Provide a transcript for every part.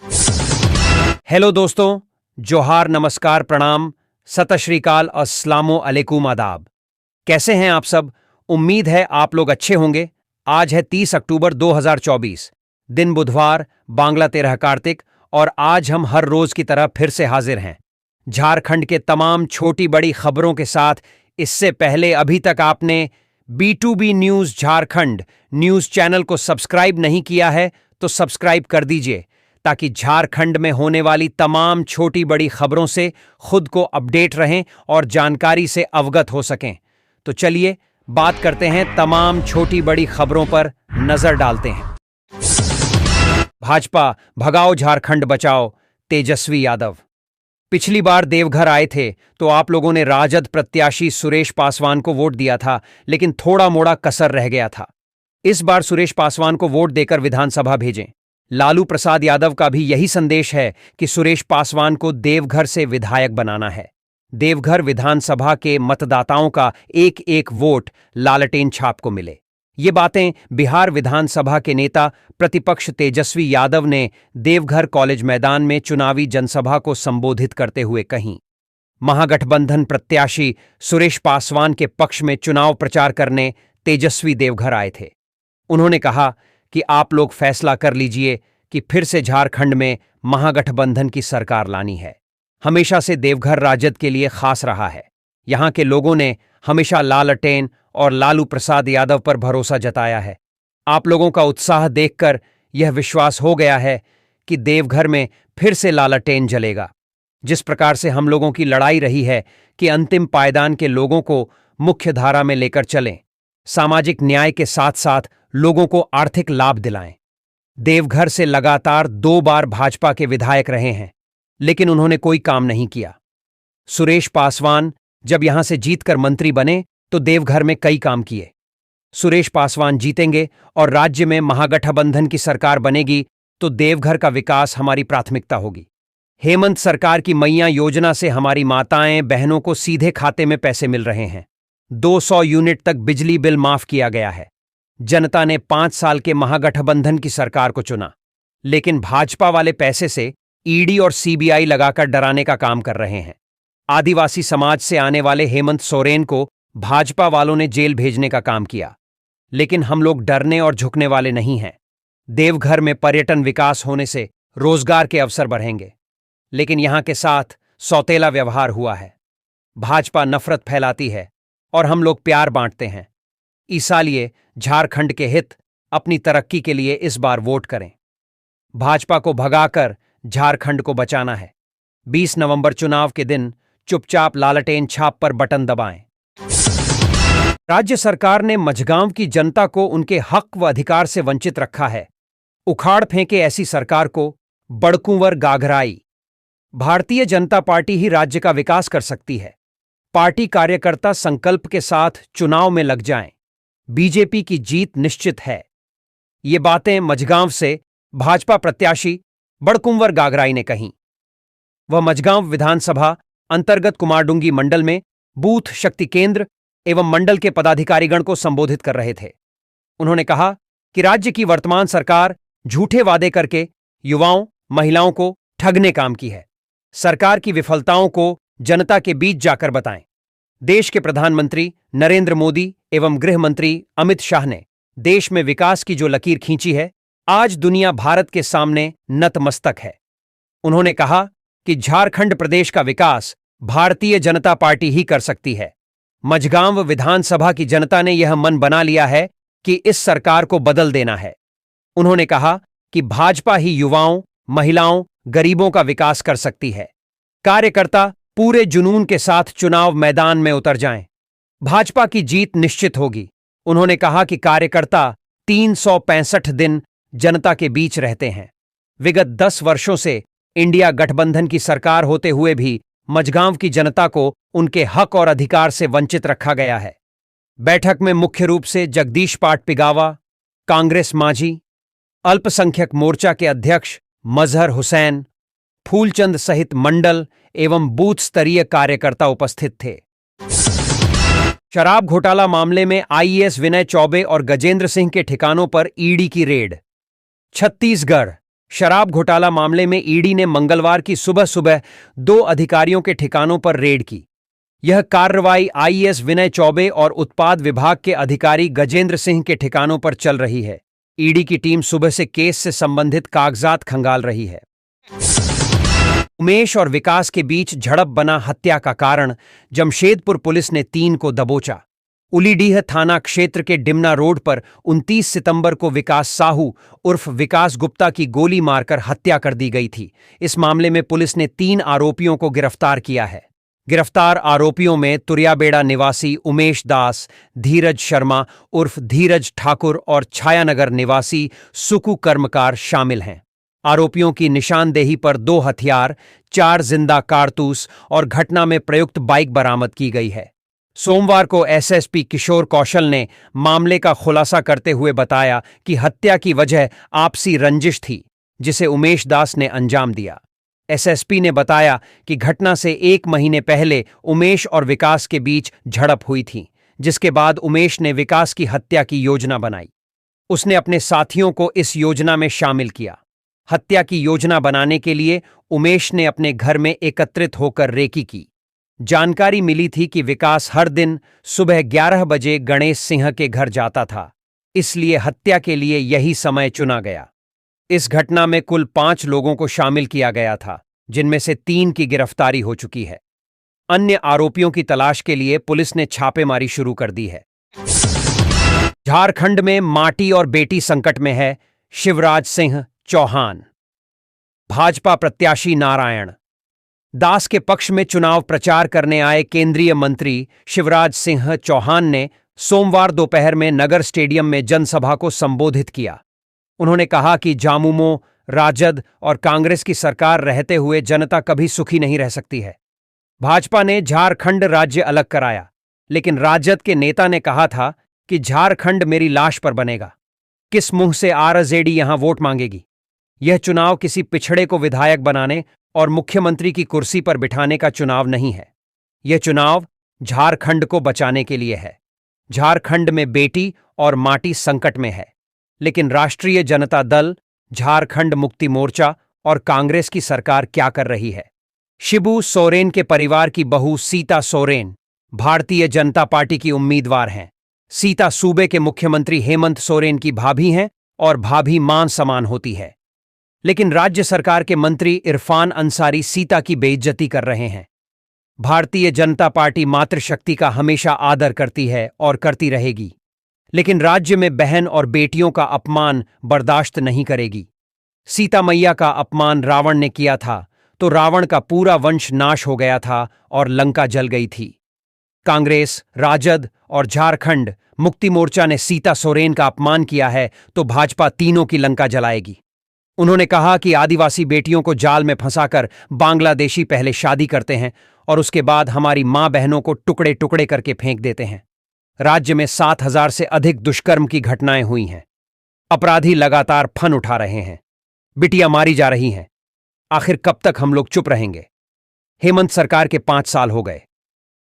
Hello दोस्तों, जोहार, नमस्कार, प्रणाम, सत श्री अकाल, अस्सलामो अलैकुम, आदाब। कैसे हैं आप सब? उम्मीद है आप लोग अच्छे होंगे। आज है 30 अक्टूबर 2024, दिन बुधवार, बांग्ला 13 कार्तिक, और आज हम हर रोज की तरह फिर से हाजिर हैं झारखंड के तमाम छोटी बड़ी खबरों के साथ। इससे पहले अभी तक आपने B2B news Jharkhand news channel को सब्सक्राइब नहीं किया है तो सब्सक्राइब कर दीजिए, ताकि झारखंड में होने वाली तमाम छोटी बड़ी खबरों से खुद को अपडेट रहें और जानकारी से अवगत हो सकें। तो चलिए बात करते हैं, तमाम छोटी बड़ी खबरों पर नजर डालते हैं। भाजपा भगाओ झारखंड बचाओ, तेजस्वी यादव। पिछली बार देवघर आए थे तो आप लोगों ने राजद प्रत्याशी सुरेश पासवान को वोट दिया था, लेकिन थोड़ा मोड़ा कसर रह गया था। इस बार सुरेश पासवान को वोट देकर विधानसभा भेजें। लालू प्रसाद यादव का भी यही संदेश है कि सुरेश पासवान को देवघर से विधायक बनाना है। देवघर विधानसभा के मतदाताओं का एक एक वोट लालटेन छाप को मिले। ये बातें बिहार विधानसभा के नेता प्रतिपक्ष तेजस्वी यादव ने देवघर कॉलेज मैदान में चुनावी जनसभा को संबोधित करते हुए कहीं। महागठबंधन प्रत्याशी सुरेश पासवान के पक्ष में चुनाव प्रचार करने तेजस्वी देवघर आए थे। उन्होंने कहा कि आप लोग फैसला कर लीजिए कि फिर से झारखंड में महागठबंधन की सरकार लानी है। हमेशा से देवघर राजद के लिए खास रहा है। यहां के लोगों ने हमेशा लालटेन और लालू प्रसाद यादव पर भरोसा जताया है। आप लोगों का उत्साह देखकर यह विश्वास हो गया है कि देवघर में फिर से लालटेन जलेगा। जिस प्रकार से हम लोगों की लड़ाई रही है कि अंतिम पायदान के लोगों को मुख्य धारा में लेकर चलें, सामाजिक न्याय के साथ साथ लोगों को आर्थिक लाभ दिलाएं। देवघर से लगातार 2 बार भाजपा के विधायक रहे हैं, लेकिन उन्होंने कोई काम नहीं किया। सुरेश पासवान जब यहां से जीतकर मंत्री बने तो देवघर में कई काम किए। सुरेश पासवान जीतेंगे और राज्य में महागठबंधन की सरकार बनेगी तो देवघर का विकास हमारी प्राथमिकता होगी। हेमंत सरकार की मैया योजना से हमारी माताएं बहनों को सीधे खाते में पैसे मिल रहे हैं। 200 यूनिट तक बिजली बिल माफ किया गया है। जनता ने 5 साल के महागठबंधन की सरकार को चुना, लेकिन भाजपा वाले पैसे से ईडी और सीबीआई लगाकर डराने का काम कर रहे हैं। आदिवासी समाज से आने वाले हेमंत सोरेन को भाजपा वालों ने जेल भेजने का काम किया, लेकिन हम लोग डरने और झुकने वाले नहीं हैं। देवघर में पर्यटन विकास होने से रोजगार के अवसर बढ़ेंगे, लेकिन यहां के साथ सौतेला व्यवहार हुआ है। भाजपा नफरत फैलाती है और हम लोग प्यार बांटते हैं। इसलिए झारखंड के हित, अपनी तरक्की के लिए इस बार वोट करें। भाजपा को भगाकर झारखंड को बचाना है। 20 नवंबर चुनाव के दिन चुपचाप लालटेन छाप पर बटन दबाएं। राज्य सरकार ने मझगांव की जनता को उनके हक व अधिकार से वंचित रखा है। उखाड़ फेंके ऐसी सरकार को, बड़कुंवर गाघराई। भारतीय जनता पार्टी ही राज्य का विकास कर सकती है। पार्टी कार्यकर्ता संकल्प के साथ चुनाव में लग जाएं। बीजेपी की जीत निश्चित है। ये बातें मझगांव से भाजपा प्रत्याशी बड़कुंवर गाघराई ने कहीं। वह मझगांव विधानसभा अंतर्गत कुमारडुंगी मंडल में बूथ शक्ति केंद्र एवं मंडल के पदाधिकारीगण को संबोधित कर रहे थे। उन्होंने कहा कि राज्य की वर्तमान सरकार झूठे वादे करके युवाओं, महिलाओं को ठगने काम की है। सरकार की विफलताओं को जनता के बीच जाकर बताएं। देश के प्रधानमंत्री नरेंद्र मोदी एवं गृह मंत्री अमित शाह ने देश में विकास की जो लकीर खींची है, आज दुनिया भारत के सामने नतमस्तक है। उन्होंने कहा कि झारखंड प्रदेश का विकास भारतीय जनता पार्टी ही कर सकती है। मझगांव विधानसभा की जनता ने यह मन बना लिया है कि इस सरकार को बदल देना है। उन्होंने कहा कि भाजपा ही युवाओं, महिलाओं, गरीबों का विकास कर सकती है। कार्यकर्ता पूरे जुनून के साथ चुनाव मैदान में उतर जाएं। भाजपा की जीत निश्चित होगी। उन्होंने कहा कि कार्यकर्ता 365 दिन जनता के बीच रहते हैं। विगत 10 वर्षों से इंडिया गठबंधन की सरकार होते हुए भी मझगांव की जनता को उनके हक और अधिकार से वंचित रखा गया है। बैठक में मुख्य रूप से जगदीश पाट पिगावा, कांग्रेस मांझी, अल्पसंख्यक मोर्चा के अध्यक्ष मजहर हुसैन, फूलचंद सहित मंडल एवं बूथ स्तरीय कार्यकर्ता उपस्थित थे। शराब घोटाला मामले में आईएएस विनय चौबे और गजेंद्र सिंह के ठिकानों पर ईडी की रेड। छत्तीसगढ़ शराब घोटाला मामले में ईडी ने मंगलवार की सुबह सुबह 2 अधिकारियों के ठिकानों पर रेड की। यह कार्रवाई आईएएस विनय चौबे और उत्पाद विभाग के अधिकारी गजेंद्र सिंह के ठिकानों पर चल रही है। ईडी की टीम सुबह से केस से संबंधित कागजात खंगाल रही है। उमेश और विकास के बीच झड़प बना हत्या का कारण, जमशेदपुर पुलिस ने 3 को दबोचा। उलीडीह थाना क्षेत्र के डिमना रोड पर 29 सितंबर को विकास साहू उर्फ विकास गुप्ता की गोली मारकर हत्या कर दी गई थी। इस मामले में पुलिस ने 3 आरोपियों को गिरफ्तार किया है। गिरफ्तार आरोपियों में तुरियाबेड़ा निवासी उमेश दास, धीरज शर्मा उर्फ धीरज ठाकुर और छायानगर निवासी सुकु कर्मकार शामिल हैं। आरोपियों की निशानदेही पर 2 हथियार, 4 जिंदा कारतूस और घटना में प्रयुक्त बाइक बरामद की गई है। सोमवार को एसएसपी किशोर कौशल ने मामले का खुलासा करते हुए बताया कि हत्या की वजह आपसी रंजिश थी, जिसे उमेश दास ने अंजाम दिया। एसएसपी ने बताया कि घटना से 1 महीने पहले उमेश और विकास के बीच झड़प हुई थी, जिसके बाद उमेश ने विकास की हत्या की योजना बनाई। उसने अपने साथियों को इस योजना में शामिल किया। हत्या की योजना बनाने के लिए उमेश ने अपने घर में एकत्रित होकर रेकी की। जानकारी मिली थी कि विकास हर दिन सुबह 11 बजे गणेश सिंह के घर जाता था, इसलिए हत्या के लिए यही समय चुना गया। इस घटना में कुल 5 लोगों को शामिल किया गया था, जिनमें से 3 की गिरफ्तारी हो चुकी है। अन्य आरोपियों की तलाश के लिए पुलिस ने छापेमारी शुरू कर दी है। झारखंड में माटी और बेटी संकट में है, शिवराज सिंह चौहान। भाजपा प्रत्याशी नारायण दास के पक्ष में चुनाव प्रचार करने आए केंद्रीय मंत्री शिवराज सिंह चौहान ने सोमवार दोपहर में नगर स्टेडियम में जनसभा को संबोधित किया। उन्होंने कहा कि झामुमो, राजद और कांग्रेस की सरकार रहते हुए जनता कभी सुखी नहीं रह सकती है। भाजपा ने झारखंड राज्य अलग कराया, लेकिन राजद के नेता ने कहा था कि झारखंड मेरी लाश पर बनेगा। किस मुंह से आरजेडी यहां वोट मांगेगी? यह चुनाव किसी पिछड़े को विधायक बनाने और मुख्यमंत्री की कुर्सी पर बिठाने का चुनाव नहीं है। यह चुनाव झारखंड को बचाने के लिए है। झारखंड में बेटी और माटी संकट में है, लेकिन राष्ट्रीय जनता दल, झारखंड मुक्ति मोर्चा और कांग्रेस की सरकार क्या कर रही है? शिबू सोरेन के परिवार की बहू सीता सोरेन भारतीय जनता पार्टी की उम्मीदवार हैं। सीता सूबे के मुख्यमंत्री हेमंत सोरेन की भाभी हैं और भाभी मान समान होती है। लेकिन राज्य सरकार के मंत्री इरफान अंसारी सीता की बेइज्जती कर रहे हैं। भारतीय जनता पार्टी मातृशक्ति का हमेशा आदर करती है और करती रहेगी, लेकिन राज्य में बहन और बेटियों का अपमान बर्दाश्त नहीं करेगी। सीता मैया का अपमान रावण ने किया था तो रावण का पूरा वंश नाश हो गया था और लंका जल गई थी। कांग्रेस, राजद और झारखंड मुक्ति मोर्चा ने सीता सोरेन का अपमान किया है तो भाजपा तीनों की लंका जलाएगी। उन्होंने कहा कि आदिवासी बेटियों को जाल में फंसाकर बांग्लादेशी पहले शादी करते हैं और उसके बाद हमारी मां बहनों को टुकड़े टुकड़े करके फेंक देते हैं। राज्य में 7,000 से अधिक दुष्कर्म की घटनाएं हुई हैं। अपराधी लगातार फन उठा रहे हैं। बिटियां मारी जा रही हैं। आखिर कब तक हम लोग चुप रहेंगे? हेमंत सरकार के 5 साल हो गए।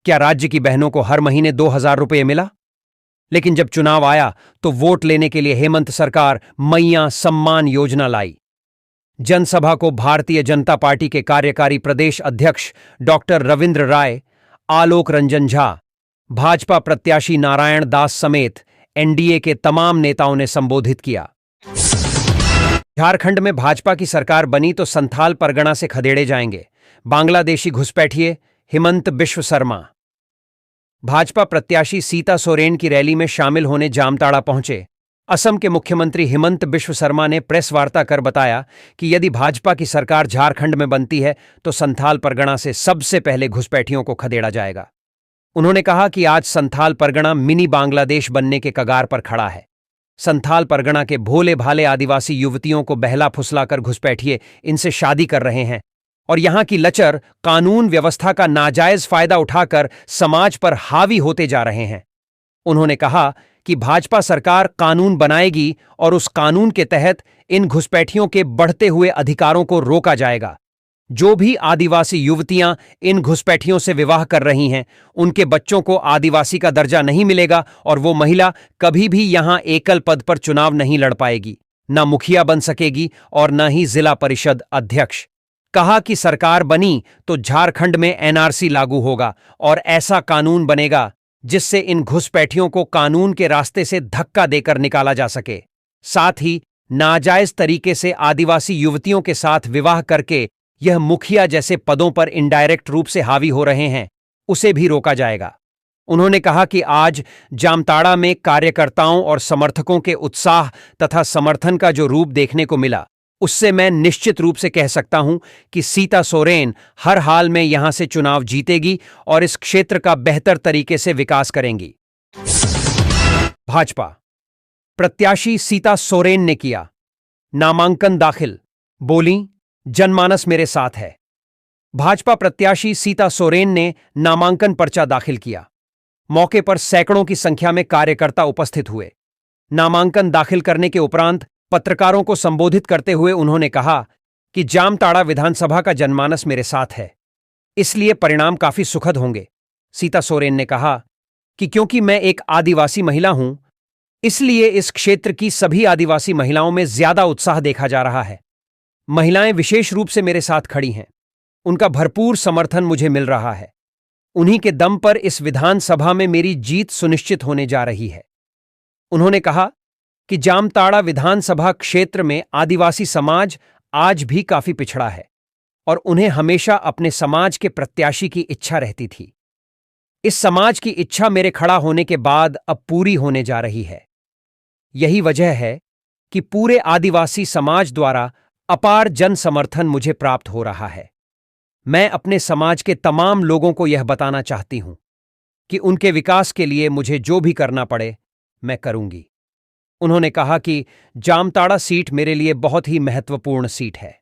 क्या राज्य की बहनों को हर महीने 2,000 रुपये मिला? लेकिन जब चुनाव आया तो वोट लेने के लिए हेमंत सरकार मैया सम्मान योजना लाई। जनसभा को भारतीय जनता पार्टी के कार्यकारी प्रदेश अध्यक्ष डॉक्टर रविंद्र राय, आलोक रंजन झा, भाजपा प्रत्याशी नारायण दास समेत एनडीए के तमाम नेताओं ने संबोधित किया। झारखंड में भाजपा की सरकार बनी तो संथाल परगना से खदेड़े जाएंगे, बांग्लादेशी घुसपैठिए हिमंत बिश्व शर्मा। भाजपा प्रत्याशी सीता सोरेन की रैली में शामिल होने जामताड़ा पहुंचे असम के मुख्यमंत्री हिमंत बिश्व शर्मा ने प्रेस वार्ता कर बताया कि यदि भाजपा की सरकार झारखंड में बनती है तो संथाल परगना से सबसे पहले घुसपैठियों को खदेड़ा जाएगा। उन्होंने कहा कि आज संथाल परगना मिनी बांग्लादेश बनने के कगार पर खड़ा है। संथाल परगना के भोले भाले आदिवासी युवतियों को बहला फुसलाकर घुसपैठिए इनसे शादी कर रहे हैं और यहां की लचर कानून व्यवस्था का नाजायज फायदा उठाकर समाज पर हावी होते जा रहे हैं। उन्होंने कहा कि भाजपा सरकार कानून बनाएगी और उस कानून के तहत इन घुसपैठियों के बढ़ते हुए अधिकारों को रोका जाएगा। जो भी आदिवासी युवतियां इन घुसपैठियों से विवाह कर रही हैं, उनके बच्चों को आदिवासी का दर्जा नहीं मिलेगा और वो महिला कभी भी यहां एकल पद पर चुनाव नहीं लड़ पाएगी। न मुखिया बन सकेगी और न ही जिला परिषद अध्यक्ष। कहा कि सरकार बनी तो झारखंड में एनआरसी लागू होगा और ऐसा कानून बनेगा जिससे इन घुसपैठियों को कानून के रास्ते से धक्का देकर निकाला जा सके। साथ ही नाजायज तरीके से आदिवासी युवतियों के साथ विवाह करके यह मुखिया जैसे पदों पर इनडायरेक्ट रूप से हावी हो रहे हैं, उसे भी रोका जाएगा। उन्होंने कहा कि आज जामताड़ा में कार्यकर्ताओं और समर्थकों के उत्साह तथा समर्थन का जो रूप देखने को मिला, उससे मैं निश्चित रूप से कह सकता हूं कि सीता सोरेन हर हाल में यहां से चुनाव जीतेगी और इस क्षेत्र का बेहतर तरीके से विकास करेंगी। भाजपा प्रत्याशी सीता सोरेन ने किया नामांकन दाखिल, बोली जनमानस मेरे साथ है। भाजपा प्रत्याशी सीता सोरेन ने नामांकन पर्चा दाखिल किया। मौके पर सैकड़ों की संख्या में कार्यकर्ता उपस्थित हुए। नामांकन दाखिल करने के उपरांत पत्रकारों को संबोधित करते हुए उन्होंने कहा कि जामताड़ा विधानसभा का जनमानस मेरे साथ है, इसलिए परिणाम काफी सुखद होंगे। सीता सोरेन ने कहा कि क्योंकि मैं एक आदिवासी महिला हूं, इसलिए इस क्षेत्र की सभी आदिवासी महिलाओं में ज्यादा उत्साह देखा जा रहा है। महिलाएं विशेष रूप से मेरे साथ खड़ी हैं, उनका भरपूर समर्थन मुझे मिल रहा है। उन्हीं के दम पर इस विधानसभा में मेरी जीत सुनिश्चित होने जा रही है। उन्होंने कहा कि जामताड़ा विधानसभा क्षेत्र में आदिवासी समाज आज भी काफी पिछड़ा है और उन्हें हमेशा अपने समाज के प्रत्याशी की इच्छा रहती थी। इस समाज की इच्छा मेरे खड़ा होने के बाद अब पूरी होने जा रही है। यही वजह है कि पूरे आदिवासी समाज द्वारा अपार जन समर्थन मुझे प्राप्त हो रहा है। मैं अपने समाज के तमाम लोगों को यह बताना चाहती हूं कि उनके विकास के लिए मुझे जो भी करना पड़े, मैं करूंगी। उन्होंने कहा कि जामताड़ा सीट मेरे लिए बहुत ही महत्वपूर्ण सीट है।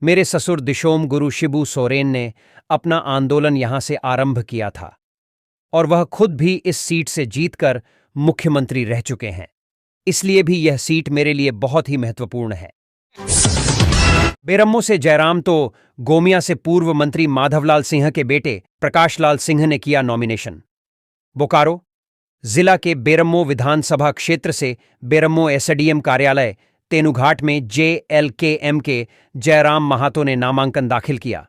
मेरे ससुर दिशोम गुरु शिबू सोरेन ने अपना आंदोलन यहां से आरंभ किया था और वह खुद भी इस सीट से जीतकर मुख्यमंत्री रह चुके हैं, इसलिए भी यह सीट मेरे लिए बहुत ही महत्वपूर्ण है। बेरम्मो से जयराम तो गोमिया से पूर्व मंत्री माधवलाल सिंह के बेटे प्रकाश लाल सिंह ने किया नॉमिनेशन। बोकारो जिला के बेरम्मो विधानसभा क्षेत्र से बेरम्मो एसडीएम कार्यालय तेनुघाट में JLKM के जयराम महातो ने नामांकन दाखिल किया।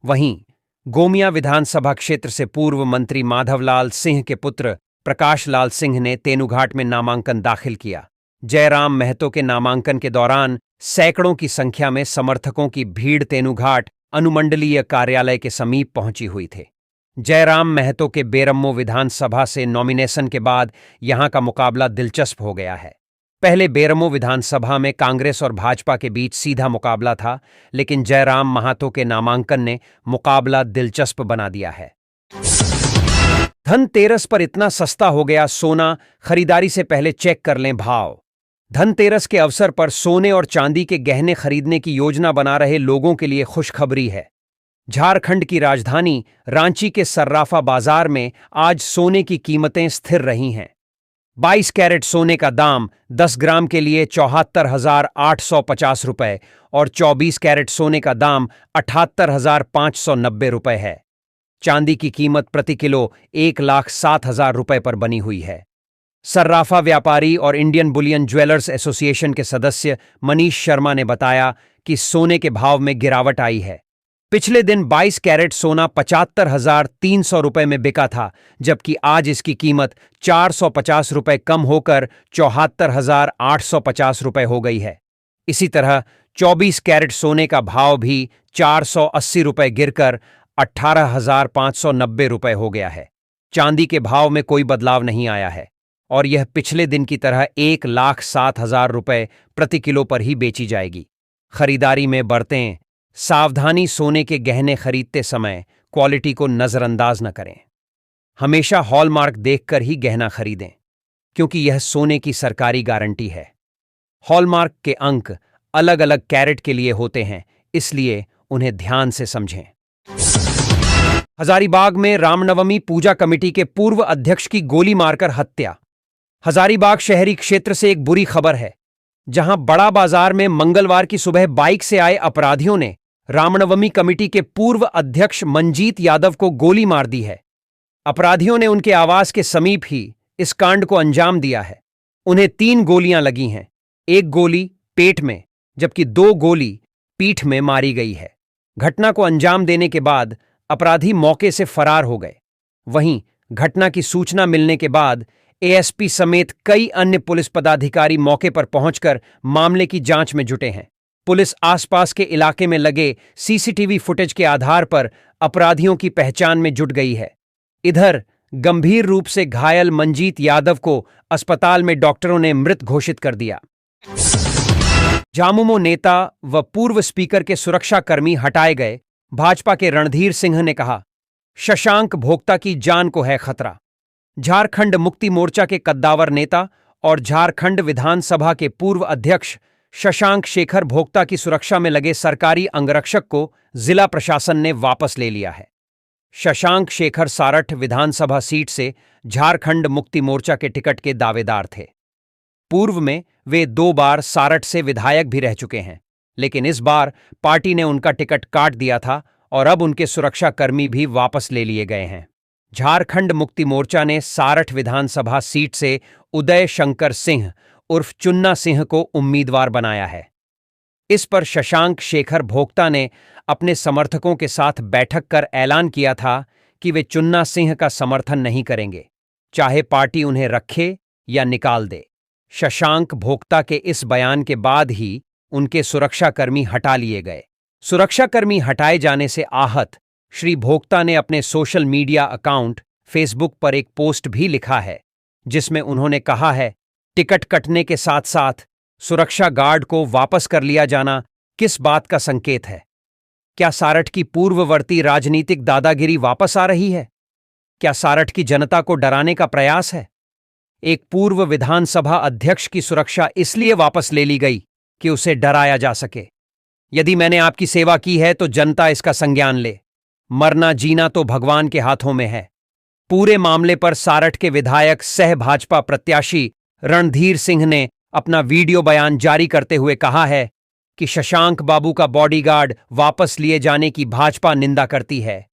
वहीं गोमिया विधानसभा क्षेत्र से पूर्व मंत्री माधवलाल सिंह के पुत्र प्रकाश लाल सिंह ने तेनुघाट में नामांकन दाखिल किया। जयराम महतो के नामांकन के दौरान सैकड़ों की संख्या में समर्थकों की भीड़ तेनुघाट अनुमंडलीय कार्यालय के समीप पहुंची हुई थे। जयराम महतो के बेरम्मो विधानसभा से नॉमिनेशन के बाद यहां का मुकाबला दिलचस्प हो गया है। पहले बेरम्मो विधानसभा में कांग्रेस और भाजपा के बीच सीधा मुकाबला था, लेकिन जयराम महातो के नामांकन ने मुकाबला दिलचस्प बना दिया है। धनतेरस पर इतना सस्ता हो गया सोना, खरीदारी से पहले चेक कर लें भाव। धनतेरस के अवसर पर सोने और चांदी के गहने खरीदने की योजना बना रहे लोगों के लिए खुशखबरी है। झारखंड की राजधानी रांची के सर्राफा बाजार में आज सोने की कीमतें स्थिर रही हैं। 22 कैरेट सोने का दाम 10 ग्राम के लिए 74,850 रुपए और 24 कैरेट सोने का दाम 78,590 रुपए है। चांदी की कीमत प्रति किलो 1,07,000 रुपए पर बनी हुई है। सर्राफा व्यापारी और इंडियन बुलियन ज्वेलर्स एसोसिएशन के सदस्य मनीष शर्मा ने बताया कि सोने के भाव में गिरावट आई है। पिछले दिन 22 कैरेट सोना 75,300 रुपए में बिका था, जबकि आज इसकी कीमत 450 रुपए कम होकर 74,850 रुपए हो गई है। इसी तरह 24 कैरेट सोने का भाव भी 480 रुपए गिरकर 18,590 रुपए हो गया है। चांदी के भाव में कोई बदलाव नहीं आया है और यह पिछले दिन की तरह 1,07,000 रुपए प्रति किलो पर ही बेची जाएगी। खरीदारी में बरतें सावधानी। सोने के गहने खरीदते समय क्वालिटी को नजरअंदाज न करें। हमेशा हॉलमार्क देखकर ही गहना खरीदें, क्योंकि यह सोने की सरकारी गारंटी है। हॉलमार्क के अंक अलग अलग कैरेट के लिए होते हैं, इसलिए उन्हें ध्यान से समझें। हजारीबाग में रामनवमी पूजा कमेटी के पूर्व अध्यक्ष की गोली मारकर हत्या। हजारीबाग शहरी क्षेत्र से एक बुरी खबर है, जहां बड़ा बाजार में मंगलवार की सुबह बाइक से आए अपराधियों ने रामनवमी कमेटी के पूर्व अध्यक्ष मंजीत यादव को गोली मार दी है। अपराधियों ने उनके आवास के समीप ही इस कांड को अंजाम दिया है। उन्हें 3 गोलियां लगी हैं। एक गोली पेट में जबकि 2 गोली पीठ में मारी गई है। घटना को अंजाम देने के बाद अपराधी मौके से फरार हो गए। वहीं घटना की सूचना मिलने के बाद एएसपी समेत कई अन्य पुलिस पदाधिकारी मौके पर पहुंचकर मामले की जांच में जुटे हैं। पुलिस आसपास के इलाके में लगे सीसीटीवी फुटेज के आधार पर अपराधियों की पहचान में जुट गई है। इधर गंभीर रूप से घायल मंजीत यादव को अस्पताल में डॉक्टरों ने मृत घोषित कर दिया। झामुमो नेता व पूर्व स्पीकर के सुरक्षाकर्मी हटाए गए। भाजपा के रणधीर सिंह ने कहा, शशांक भोक्ता की जान को है खतरा। झारखंड मुक्ति मोर्चा के कद्दावर नेता और झारखंड विधानसभा के पूर्व अध्यक्ष शशांक शेखर भोक्ता की सुरक्षा में लगे सरकारी अंगरक्षक को जिला प्रशासन ने वापस ले लिया है। शशांक शेखर सारठ विधानसभा सीट से झारखंड मुक्ति मोर्चा के टिकट के दावेदार थे। पूर्व में वे 2 बार सारठ से विधायक भी रह चुके हैं, लेकिन इस बार पार्टी ने उनका टिकट काट दिया था और अब उनके सुरक्षाकर्मी भी वापस ले लिए गए हैं। झारखंड मुक्ति मोर्चा ने सारठ विधानसभा सीट से उदय शंकर सिंह उर्फ चुन्ना सिंह को उम्मीदवार बनाया है। इस पर शशांक शेखर भोक्ता ने अपने समर्थकों के साथ बैठक कर ऐलान किया था कि वे चुन्ना सिंह का समर्थन नहीं करेंगे, चाहे पार्टी उन्हें रखे या निकाल दे। शशांक भोक्ता के इस बयान के बाद ही उनके सुरक्षाकर्मी हटा लिए गए। सुरक्षाकर्मी हटाए जाने से आहत श्री भोक्ता ने अपने सोशल मीडिया अकाउंट फेसबुक पर एक पोस्ट भी लिखा है, जिसमें उन्होंने कहा है, टिकट कटने के साथ साथ सुरक्षा गार्ड को वापस कर लिया जाना किस बात का संकेत है? क्या सारठ की पूर्ववर्ती राजनीतिक दादागिरी वापस आ रही है? क्या सारठ की जनता को डराने का प्रयास है? एक पूर्व विधानसभा अध्यक्ष की सुरक्षा इसलिए वापस ले ली गई कि उसे डराया जा सके। यदि मैंने आपकी सेवा की है तो जनता इसका संज्ञान ले। मरना जीना तो भगवान के हाथों में है। पूरे मामले पर सारठ के विधायक सह भाजपा प्रत्याशी रणधीर सिंह ने अपना वीडियो बयान जारी करते हुए कहा है कि शशांक बाबू का बॉडीगार्ड वापस लिए जाने की भाजपा निंदा करती है।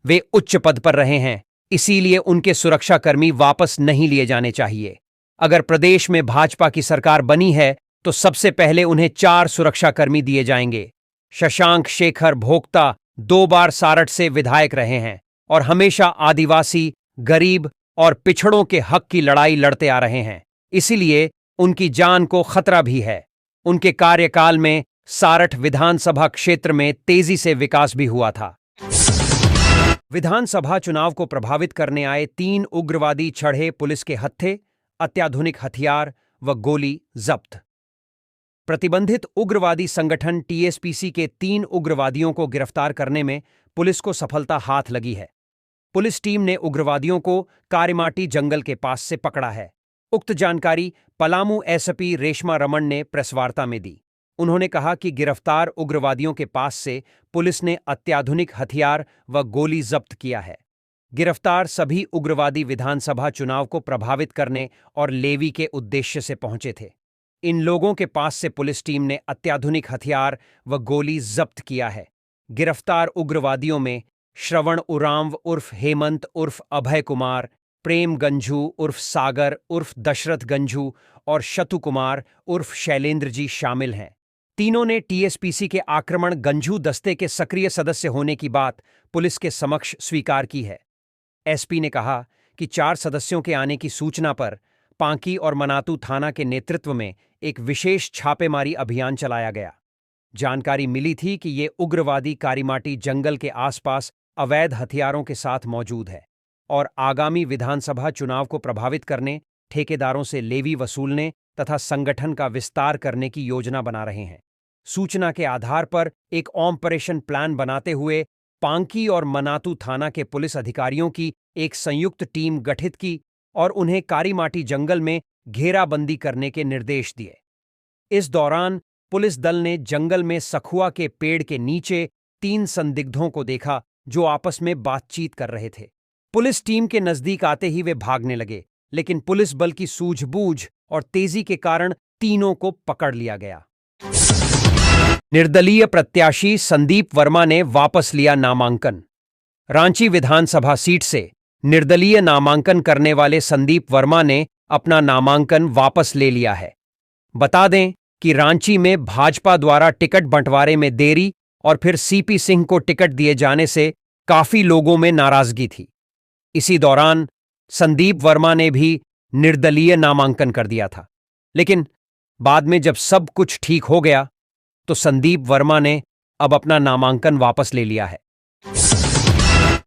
वे उच्च पद पर रहे हैं, इसीलिए उनके सुरक्षाकर्मी वापस नहीं लिए जाने चाहिए। अगर प्रदेश में भाजपा की सरकार बनी है तो सबसे पहले उन्हें 4 सुरक्षाकर्मी दिए जाएंगे। शशांक शेखर भोक्ता 2 बार सारठ से विधायक रहे हैं और हमेशा आदिवासी, गरीब और पिछड़ों के हक की लड़ाई लड़ते आ रहे हैं, इसीलिए उनकी जान को खतरा भी है। उनके कार्यकाल में सारठ विधानसभा क्षेत्र में तेजी से विकास भी हुआ था। विधानसभा चुनाव को प्रभावित करने आए 3 उग्रवादी चढ़े पुलिस के हत्थे, अत्याधुनिक हथियार व गोली जब्त। प्रतिबंधित उग्रवादी संगठन टीएसपीसी के 3 उग्रवादियों को गिरफ्तार करने में पुलिस को सफलता हाथ लगी है। पुलिस टीम ने उग्रवादियों को कारीमाटी जंगल के पास से पकड़ा है। उक्त जानकारी पलामू एसपी रेशमा रमन ने प्रेसवार्ता में दी। उन्होंने कहा कि गिरफ्तार उग्रवादियों के पास से पुलिस ने अत्याधुनिक हथियार व गोली जब्त किया है। गिरफ्तार सभी उग्रवादी विधानसभा चुनाव को प्रभावित करने और लेवी के उद्देश्य से पहुंचे थे। इन लोगों के पास से पुलिस टीम ने अत्याधुनिक हथियार व गोली जब्त किया है। गिरफ्तार उग्रवादियों में श्रवण उरांव उर्फ हेमंत उर्फ अभय कुमार, प्रेम गंझू उर्फ सागर उर्फ दशरथ गंझू और शतु कुमार उर्फ शैलेंद्र जी शामिल हैं। तीनों ने टीएसपीसी के आक्रमण गंझू दस्ते के सक्रिय सदस्य होने की बात पुलिस के समक्ष स्वीकार की है। एसपी ने कहा कि 4 सदस्यों के आने की सूचना पर पांकी और मनातू थाना के नेतृत्व में एक विशेष छापेमारी अभियान चलाया गया। जानकारी मिली थी कि ये उग्रवादी कारीमाटी जंगल के आसपास अवैध हथियारों के साथ मौजूद है और आगामी विधानसभा चुनाव को प्रभावित करने, ठेकेदारों से लेवी वसूलने तथा संगठन का विस्तार करने की योजना बना रहे हैं। सूचना के आधार पर एक ऑपरेशन प्लान बनाते हुए पांकी और मनातू थाना के पुलिस अधिकारियों की एक संयुक्त टीम गठित की और उन्हें कारीमाटी जंगल में घेराबंदी करने के निर्देश दिए। इस दौरान पुलिस दल ने जंगल में सखुआ के पेड़ के नीचे 3 संदिग्धों को देखा जो आपस में बातचीत कर रहे थे। पुलिस टीम के नजदीक आते ही वे भागने लगे, लेकिन पुलिस बल की सूझबूझ और तेजी के कारण तीनों को पकड़ लिया गया। निर्दलीय प्रत्याशी संदीप वर्मा ने वापस लिया नामांकन। रांची विधानसभा सीट से निर्दलीय नामांकन करने वाले संदीप वर्मा ने अपना नामांकन वापस ले लिया है। बता दें कि रांची में भाजपा द्वारा टिकट बंटवारे में देरी और फिर सीपी सिंह को टिकट दिए जाने से काफी लोगों में नाराजगी थी। इसी दौरान संदीप वर्मा ने भी निर्दलीय नामांकन कर दिया था, लेकिन बाद में जब सब कुछ ठीक हो गया तो संदीप वर्मा ने अब अपना नामांकन वापस ले लिया है।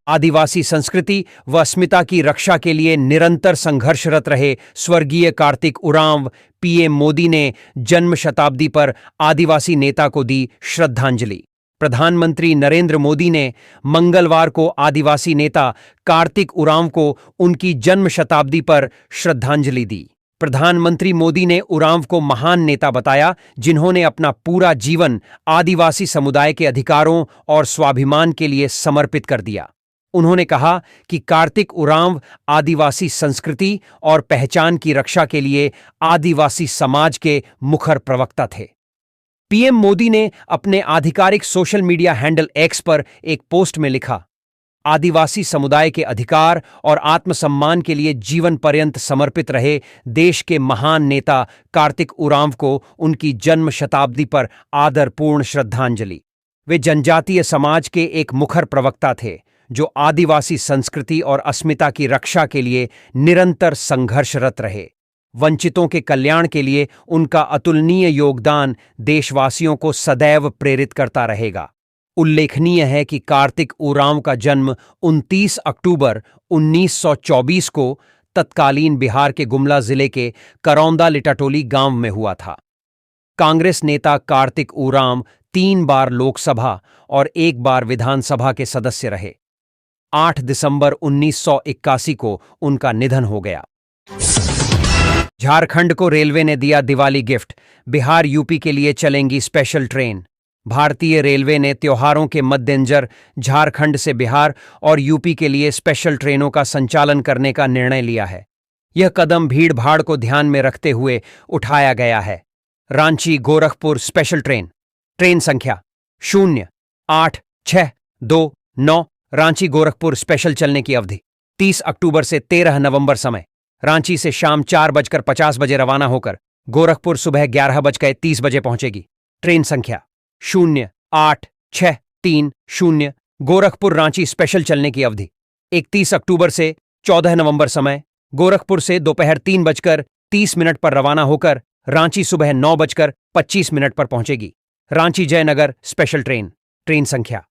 आदिवासी संस्कृति व अस्मिता की रक्षा के लिए निरंतर संघर्षरत रहे स्वर्गीय कार्तिक उरांव पीएम मोदी ने जन्म शताब्दी पर आदिवासी नेता को दी श्रद्धांजलि। प्रधानमंत्री नरेंद्र मोदी ने मंगलवार को आदिवासी नेता कार्तिक उरांव को उनकी जन्म शताब्दी पर श्रद्धांजलि दी। प्रधानमंत्री मोदी ने उरांव को महान नेता बताया, जिन्होंने अपना पूरा जीवन आदिवासी समुदाय के अधिकारों और स्वाभिमान के लिए समर्पित कर दिया। उन्होंने कहा कि कार्तिक उरांव आदिवासी संस्कृति और पहचान की रक्षा के लिए आदिवासी समाज के मुखर प्रवक्ता थे। पीएम मोदी ने अपने आधिकारिक सोशल मीडिया हैंडल एक्स पर एक पोस्ट में लिखा, आदिवासी समुदाय के अधिकार और आत्मसम्मान के लिए जीवन पर्यंत समर्पित रहे देश के महान नेता कार्तिक उरांव को उनकी जन्म शताब्दी पर आदरपूर्ण श्रद्धांजलि। वे जनजातीय समाज के एक मुखर प्रवक्ता थे, जो आदिवासी संस्कृति और अस्मिता की रक्षा के लिए निरंतर संघर्षरत रहे। वंचितों के कल्याण के लिए उनका अतुलनीय योगदान देशवासियों को सदैव प्रेरित करता रहेगा। उल्लेखनीय है कि कार्तिक उरांव का जन्म 29 अक्टूबर 1924 को तत्कालीन बिहार के गुमला जिले के करौंदा लिटाटोली गांव में हुआ था। कांग्रेस नेता कार्तिक उरांव 3 बार लोकसभा और 1 बार विधानसभा के सदस्य रहे। 8 दिसंबर 1981 को उनका निधन हो गया। झारखंड को रेलवे ने दिया दिवाली गिफ्ट, बिहार यूपी के लिए चलेंगी स्पेशल ट्रेन। भारतीय रेलवे ने त्योहारों के मद्देनजर झारखंड से बिहार और यूपी के लिए स्पेशल ट्रेनों का संचालन करने का निर्णय लिया है। यह कदम भीड़ भाड़ को ध्यान में रखते हुए उठाया गया है। Ranchi Gorakhpur special train, train संख्या 08629, रांची गोरखपुर स्पेशल चलने की अवधि 30 अक्टूबर से 13 नवंबर। समय रांची से शाम 4:50 रवाना होकर गोरखपुर सुबह 11:30 पहुंचेगी। ट्रेन संख्या 08630, गोरखपुर रांची स्पेशल चलने की अवधि 31 अक्टूबर से 14 नवंबर। समय गोरखपुर से दोपहर 3:30 पर रवाना होकर रांची सुबह 9:25 पर पहुंचेगी। Ranchi Jaynagar special train, train संख्या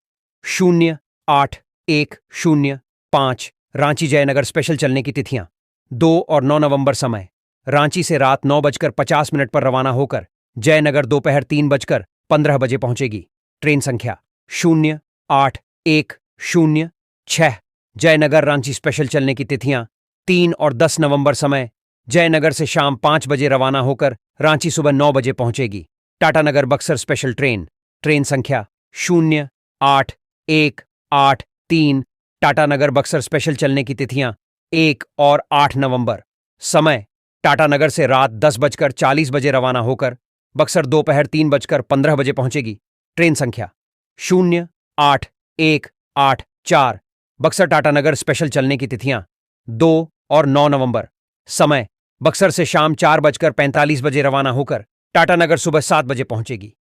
08105, रांची जयनगर स्पेशल चलने की तिथियां 2 और 9 नवंबर। समय रांची से रात 9:50 पर रवाना होकर जयनगर दोपहर 3:15 पहुंचेगी। ट्रेन संख्या 08106, जयनगर रांची स्पेशल चलने की तिथियां 3 और 10 नवंबर। समय जयनगर से शाम 5 बजे रवाना होकर रांची सुबह 9 बजे पहुंचेगी। Tatanagar Buxar special train, train संख्या 08183, टाटानगर बक्सर स्पेशल चलने की तिथियां 1 और 8 नवंबर। समय टाटानगर से रात 10:40 रवाना होकर बक्सर दोपहर 3:15 पहुंचेगी। ट्रेन संख्या 08184, बक्सर टाटानगर स्पेशल चलने की तिथियां 2 और 9 नवंबर। समय बक्सर से शाम 4:45 रवाना होकर टाटानगर सुबह 7 बजे पहुंचेगी।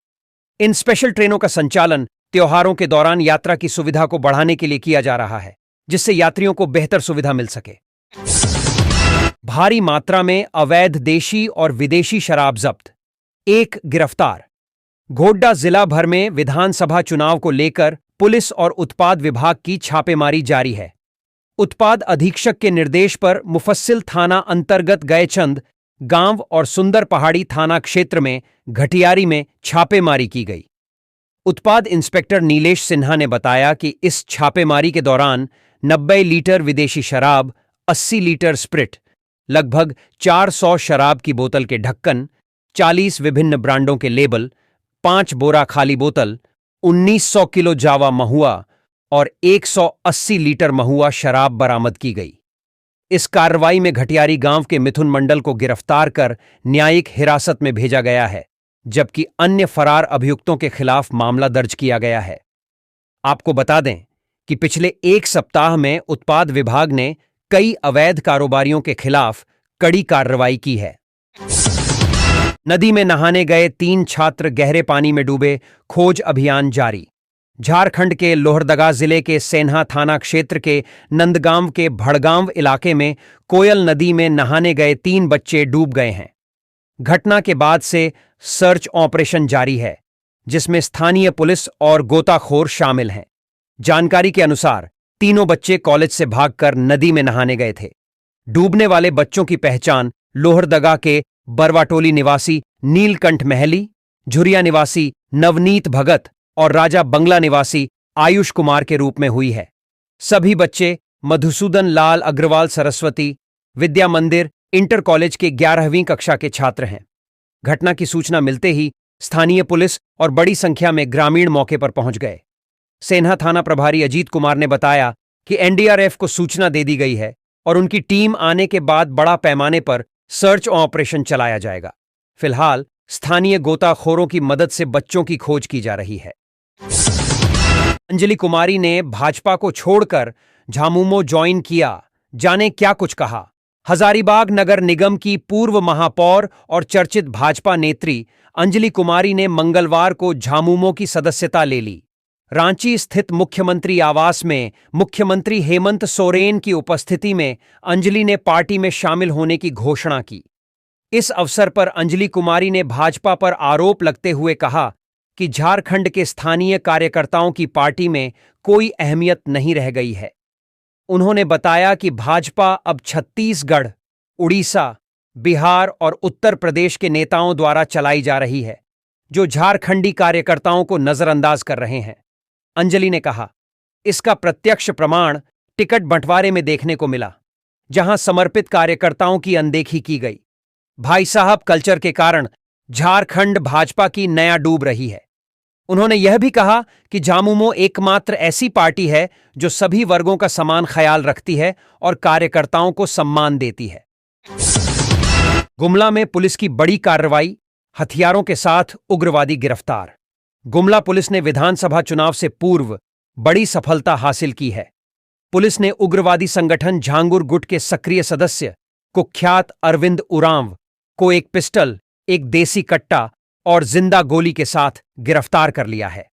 इन स्पेशल ट्रेनों का संचालन त्योहारों के दौरान यात्रा की सुविधा को बढ़ाने के लिए किया जा रहा है, जिससे यात्रियों को बेहतर सुविधा मिल सके। भारी मात्रा में अवैध देशी और विदेशी शराब जब्त, 1 गिरफ्तार। गोड्डा जिला भर में विधानसभा चुनाव को लेकर पुलिस और उत्पाद विभाग की छापेमारी जारी है। उत्पाद अधीक्षक के निर्देश पर मुफस्सिल थाना अंतर्गत गएचंद गांव और सुंदर पहाड़ी थाना क्षेत्र में घटियारी में छापेमारी की गई। उत्पाद इंस्पेक्टर नीलेश सिन्हा ने बताया कि इस छापेमारी के दौरान 90 लीटर विदेशी शराब, 80 लीटर स्प्रिट, लगभग 400 शराब की बोतल के ढक्कन, 40 विभिन्न ब्रांडों के लेबल, 5 बोरा खाली बोतल, 1900 किलो जावा महुआ और 180 लीटर महुआ शराब बरामद की गई। इस कार्रवाई में घटियारी गांव के मिथुन मंडल को गिरफ्तार कर न्यायिक हिरासत में भेजा गया है, जबकि अन्य फरार अभियुक्तों के खिलाफ मामला दर्ज किया गया है। आपको बता दें कि पिछले 1 सप्ताह में उत्पाद विभाग ने कई अवैध कारोबारियों के खिलाफ कड़ी कार्रवाई की है। नदी में नहाने गए 3 छात्र गहरे पानी में डूबे, खोज अभियान जारी। झारखंड के लोहरदगा जिले के सेन्हा थाना क्षेत्र के नंदगांव के भड़गांव इलाके में कोयल नदी में नहाने गए 3 बच्चे डूब गए हैं। घटना के बाद से सर्च ऑपरेशन जारी है, जिसमें स्थानीय पुलिस और गोताखोर शामिल हैं। जानकारी के अनुसार तीनों बच्चे कॉलेज से भागकर नदी में नहाने गए थे। डूबने वाले बच्चों की पहचान लोहरदगा के बरवाटोली निवासी नीलकंठ महली, झुरिया निवासी नवनीत भगत और राजा बंगला निवासी आयुष कुमार के रूप में हुई है। सभी बच्चे मधुसूदन लाल अग्रवाल सरस्वती विद्या मंदिर इंटर कॉलेज के 11वीं कक्षा के छात्र हैं। घटना की सूचना मिलते ही स्थानीय पुलिस और बड़ी संख्या में ग्रामीण मौके पर पहुंच गए। सेन्हा थाना प्रभारी अजीत कुमार ने बताया कि एनडीआरएफ को सूचना दे दी गई है और उनकी टीम आने के बाद बड़ा पैमाने पर सर्च ऑपरेशन चलाया जाएगा। फिलहाल स्थानीय गोताखोरों की मदद से बच्चों की खोज की जा रही है। अंजलि कुमारी ने भाजपा को छोड़कर झामुमो ज्वाइन किया, जाने क्या कुछ कहा। हजारीबाग नगर निगम की पूर्व महापौर और चर्चित भाजपा नेत्री अंजलि कुमारी ने मंगलवार को झामुमो की सदस्यता ले ली। रांची स्थित मुख्यमंत्री आवास में मुख्यमंत्री हेमंत सोरेन की उपस्थिति में अंजलि ने पार्टी में शामिल होने की घोषणा की। इस अवसर पर अंजलि कुमारी ने भाजपा पर आरोप लगते हुए कहा कि झारखंड के स्थानीय कार्यकर्ताओं की पार्टी में कोई अहमियत नहीं रह गई है। उन्होंने बताया कि भाजपा अब छत्तीसगढ़, उड़ीसा, बिहार और उत्तर प्रदेश के नेताओं द्वारा चलाई जा रही है, जो झारखंडी कार्यकर्ताओं को नजरअंदाज कर रहे हैं। अंजलि ने कहा, इसका प्रत्यक्ष प्रमाण टिकट बंटवारे में देखने को मिला, जहां समर्पित कार्यकर्ताओं की अनदेखी की गई। भाई साहब कल्चर के कारण झारखंड भाजपा की नया डूब रही है। उन्होंने यह भी कहा कि झामुमो एकमात्र ऐसी पार्टी है जो सभी वर्गों का समान ख्याल रखती है और कार्यकर्ताओं को सम्मान देती है। गुमला में पुलिस की बड़ी कार्रवाई, हथियारों के साथ उग्रवादी गिरफ्तार। गुमला पुलिस ने विधानसभा चुनाव से पूर्व बड़ी सफलता हासिल की है। पुलिस ने उग्रवादी संगठन झांगुर गुट के सक्रिय सदस्य कुख्यात अरविंद उरांव को एक पिस्टल, एक देसी कट्टा और जिंदा गोली के साथ गिरफ्तार कर लिया है।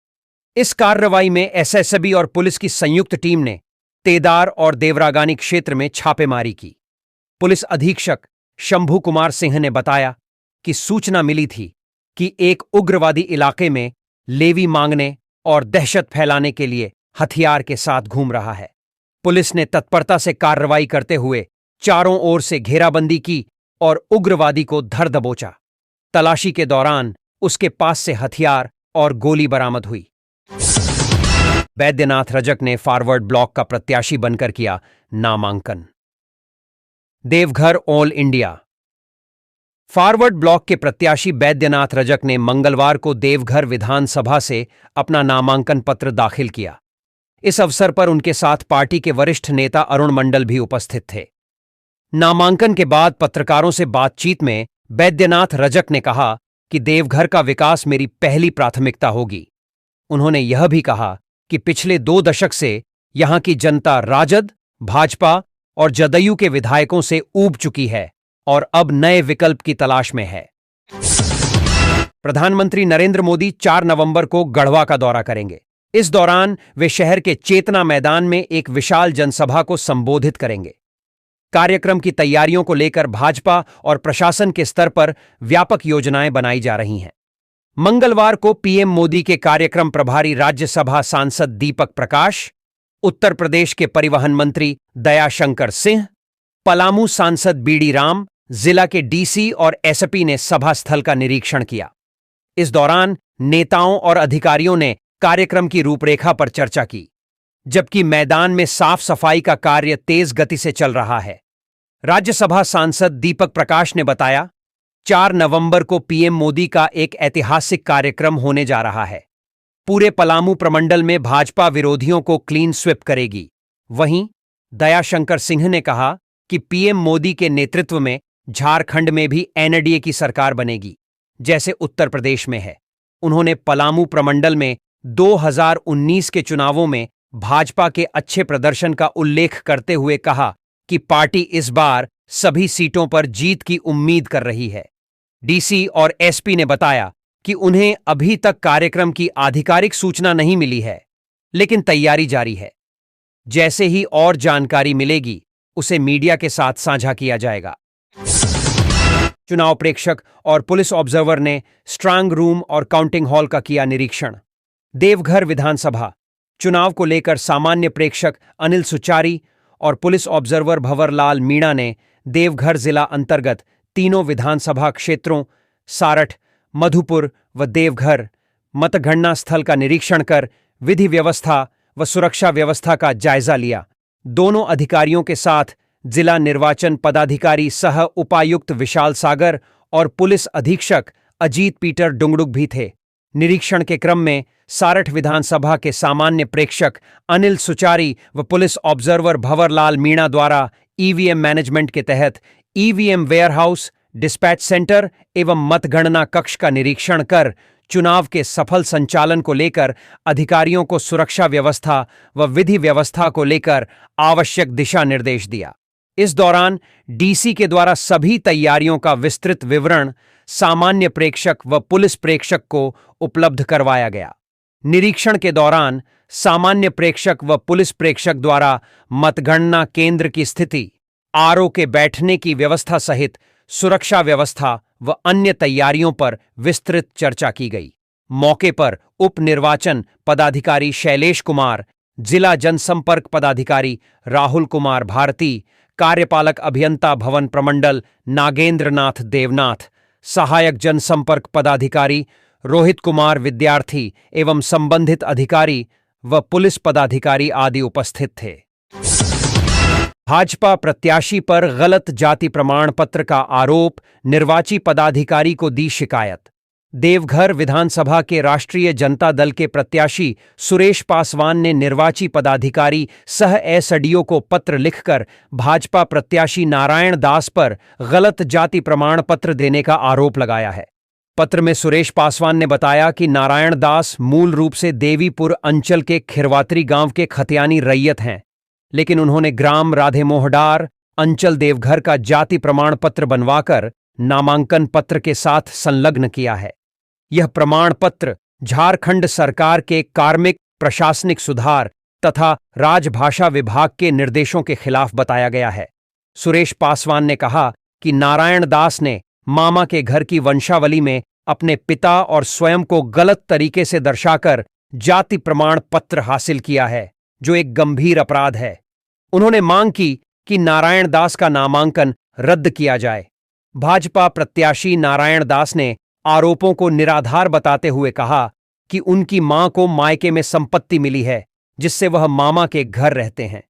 इस कार्रवाई में एसएसबी और पुलिस की संयुक्त टीम ने तेदार और देवरागानी क्षेत्र में छापेमारी की। पुलिस अधीक्षक शंभू कुमार सिंह ने बताया कि सूचना मिली थी कि एक उग्रवादी इलाके में लेवी मांगने और दहशत फैलाने के लिए हथियार के साथ घूम रहा है। पुलिस ने तत्परता से कार्रवाई करते हुए चारों ओर से घेराबंदी की और उग्रवादी को धर दबोचा। तलाशी के दौरान उसके पास से हथियार और गोली बरामद हुई। बैद्यनाथ रजक ने फॉरवर्ड ब्लॉक का प्रत्याशी बनकर किया नामांकन। Deoghar all India. Forward block के प्रत्याशी बैद्यनाथ रजक ने मंगलवार को देवघर विधानसभा से अपना नामांकन पत्र दाखिल किया। इस अवसर पर उनके साथ पार्टी के वरिष्ठ नेता अरुण मंडल भी उपस्थित थे। नामांकन के बाद पत्रकारों से बातचीत में बैद्यनाथ रजक ने कहा कि देवघर का विकास मेरी पहली प्राथमिकता होगी। उन्होंने यह भी कहा कि पिछले 2 दशक से यहां की जनता राजद, भाजपा और जदयू के विधायकों से ऊब चुकी है और अब नए विकल्प की तलाश में है। प्रधानमंत्री नरेंद्र मोदी 4 नवंबर को गढ़वा का दौरा करेंगे। इस दौरान वे शहर के चेतना मैदान में एक विशाल जनसभा को संबोधित करेंगे। कार्यक्रम की तैयारियों को लेकर भाजपा और प्रशासन के स्तर पर व्यापक योजनाएं बनाई जा रही हैं। मंगलवार को पीएम मोदी के कार्यक्रम प्रभारी राज्यसभा सांसद दीपक प्रकाश, उत्तर प्रदेश के परिवहन मंत्री दयाशंकर सिंह, पलामू सांसद बीडी राम, जिला के डीसी और एसपी ने सभा स्थल का निरीक्षण किया। इस दौरान नेताओं और अधिकारियों ने कार्यक्रम की रूपरेखा पर चर्चा की, जबकि मैदान में साफ सफाई का कार्य तेज गति से चल रहा है। राज्यसभा सांसद दीपक प्रकाश ने बताया, 4 नवंबर को पीएम मोदी का एक ऐतिहासिक कार्यक्रम होने जा रहा है। पूरे पलामू प्रमंडल में भाजपा विरोधियों को क्लीन स्विप करेगी। वहीं दयाशंकर सिंह ने कहा कि पीएम मोदी के नेतृत्व में झारखंड में भी एनडीए की सरकार बनेगी, जैसे उत्तर प्रदेश में है। उन्होंने पलामू प्रमंडल में 2019 के चुनावों में भाजपा के अच्छे प्रदर्शन का उल्लेख करते हुए कहा कि पार्टी इस बार सभी सीटों पर जीत की उम्मीद कर रही है। डीसी और एसपी ने बताया कि उन्हें अभी तक कार्यक्रम की आधिकारिक सूचना नहीं मिली है, लेकिन तैयारी जारी है। जैसे ही और जानकारी मिलेगी, उसे मीडिया के साथ साझा किया जाएगा। चुनाव प्रेक्षक और पुलिस ऑब्जर्वर ने स्ट्रांग रूम और काउंटिंग हॉल का किया निरीक्षण। देवघर विधानसभा चुनाव को लेकर सामान्य प्रेक्षक अनिल सुचारी और पुलिस ऑब्जर्वर भंवरलाल मीणा ने देवघर जिला अंतर्गत तीनों विधानसभा क्षेत्रों सारठ, मधुपुर व देवघर मतगणना स्थल का निरीक्षण कर विधि व्यवस्था व सुरक्षा व्यवस्था का जायजा लिया। दोनों अधिकारियों के साथ जिला निर्वाचन पदाधिकारी सह उपायुक्त विशाल सागर और पुलिस अधीक्षक अजीत पीटर डुंगडुग भी थे। निरीक्षण के क्रम में सारठ विधानसभा के सामान्य प्रेक्षक अनिल सुचारी व पुलिस ऑब्जर्वर भंवरलाल मीणा द्वारा ईवीएम मैनेजमेंट के तहत ईवीएम वेयरहाउस, डिस्पैच सेंटर एवं मतगणना कक्ष का निरीक्षण कर चुनाव के सफल संचालन को लेकर अधिकारियों को सुरक्षा व्यवस्था व विधि व्यवस्था को लेकर आवश्यक दिशा निर्देश दिया। इस दौरान डीसी के द्वारा सभी तैयारियों का विस्तृत विवरण सामान्य प्रेक्षक व पुलिस प्रेक्षक को उपलब्ध करवाया गया। निरीक्षण के दौरान सामान्य प्रेक्षक व पुलिस प्रेक्षक द्वारा मतगणना केंद्र की स्थिति, आरओ के बैठने की व्यवस्था सहित सुरक्षा व्यवस्था व अन्य तैयारियों पर विस्तृत चर्चा की गई। मौके पर उप निर्वाचन पदाधिकारी शैलेश कुमार, जिला जनसंपर्क पदाधिकारी राहुल कुमार भारती, कार्यपालक अभियंता भवन प्रमंडल नागेंद्रनाथ देवनाथ, सहायक जनसंपर्क पदाधिकारी रोहित कुमार विद्यार्थी एवं संबंधित अधिकारी व पुलिस पदाधिकारी आदि उपस्थित थे। भाजपा प्रत्याशी पर गलत जाति प्रमाण पत्र का आरोप, निर्वाची पदाधिकारी को दी शिकायत। देवघर विधानसभा के राष्ट्रीय जनता दल के प्रत्याशी सुरेश पासवान ने निर्वाची पदाधिकारी सह एसडीओ को पत्र लिखकर भाजपा प्रत्याशी नारायण दास पर गलत जाति प्रमाण पत्र देने का आरोप लगाया है। पत्र में सुरेश पासवान ने बताया कि नारायण दास मूल रूप से देवीपुर अंचल के खिरवात्री गांव के खतियानी रैयत हैं, लेकिन उन्होंने ग्राम राधेमोहडार अंचल देवघर का जाति प्रमाण पत्र बनवाकर नामांकन पत्र के साथ संलग्न किया है। यह प्रमाण पत्र झारखंड सरकार के कार्मिक प्रशासनिक सुधार तथा राजभाषा विभाग के निर्देशों के खिलाफ बताया गया है। सुरेश पासवान ने कहा कि नारायण दास ने मामा के घर की वंशावली में अपने पिता और स्वयं को गलत तरीके से दर्शाकर जाति प्रमाण पत्र हासिल किया है, जो एक गंभीर अपराध है। उन्होंने मांग की कि नारायण दास का नामांकन रद्द किया जाए। भाजपा प्रत्याशी नारायण दास ने आरोपों को निराधार बताते हुए कहा कि उनकी मां को मायके में संपत्ति मिली है, जिससे वह मामा के घर रहते हैं।